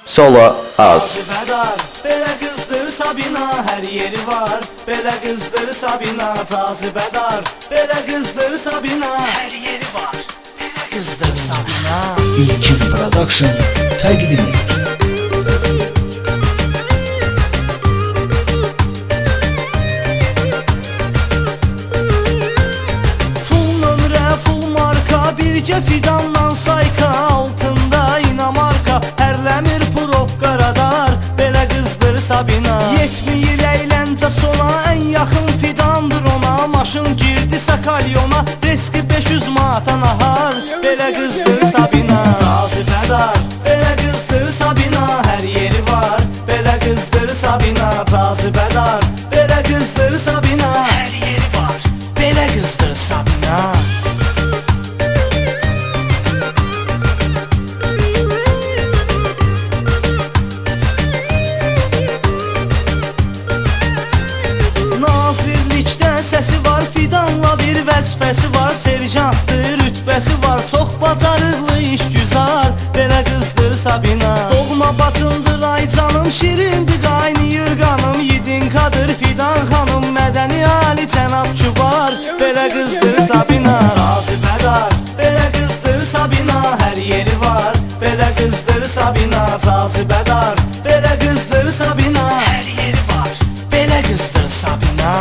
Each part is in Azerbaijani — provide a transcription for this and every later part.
Solo az. Cazibədar, belə qızdır Sabina, hər yeri var. Belə qızdır Sabina, cazibədar, belə qızdır Sabina, hər yeri var. Belə qızdır Sabina. İlkin Production təqdim edir. Full nömrə, full marka, bircə fidandan sayka, altında inamarka, hərləmir probka radar, belə qızdır Sabina. 70 əyləncə sola, ən yaxın fidandır ona, maşın girdi Sakalyona, riski 500 manata nahar, belə qızdır Sabina. Cazibədar, belə qızdır Sabina, hər yeri var, belə qızdır Sabina. Cazibədar, belə qızdır Sabina, hər yeri var, belə qızdır Sabina. Nazirlikdə səsi var, fidanla bir vəzifəsi var, serjantdır, rütbəsi var, çox bacarıqlı işgüzar, belə qızdır Sabina. Doğma batındır ay canım, şirindir qaynayır qanım, yedin qadır fidan xanım, mədəni ali cənab kübar, belə qızdır Sabina. Cazibədar, belə qızdır Sabina, hər yeri var, belə qızdır Sabina. Cazibədar, belə qızdır Sabina, hər yeri var, belə qızdır Sabina.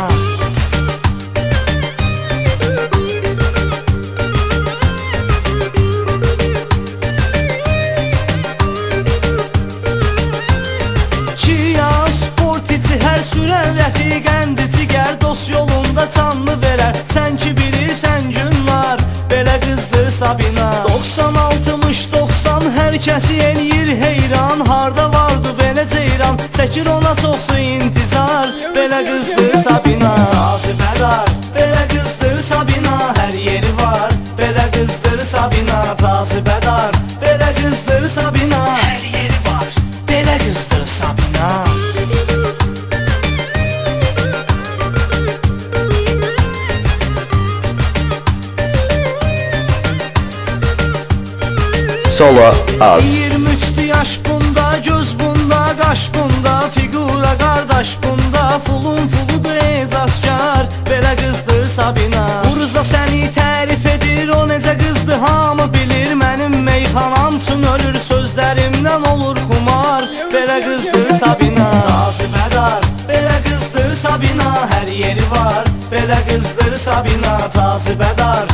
Kia sportici, hər sürən rəfiqəndir, cigər dost yolunda canlı verər, sən ki bilirsən günlar, belə qızdır Sabina. 90-60-90 hər kəsi eləyir heyran, harda vardı belə ceyran, çəkir ona çoxsu intizar, belə qızdır Sabina. Cazibədar, belə qızdır Sabina, hər yeri var, belə qızdır Sabina. Cazibədar, belə qızdır Sabina, hər yeri var, belə qızdır Sabina. Solo az. 23'lü yaş bunda, göz bunda, qaş bunda, figura qardaş bunda, fulun fuludur ecaskar, belə qızdır Sabina. Urza səni tərif edir, o necə qızdır hamı bilir, mənim meyxanam üçün ölür, sözlərimdən olur xumar, belə qızdır Sabina. Cazibədar, belə qızdır Sabina, hər yeri var, belə qızdır Sabina. Cazibədar,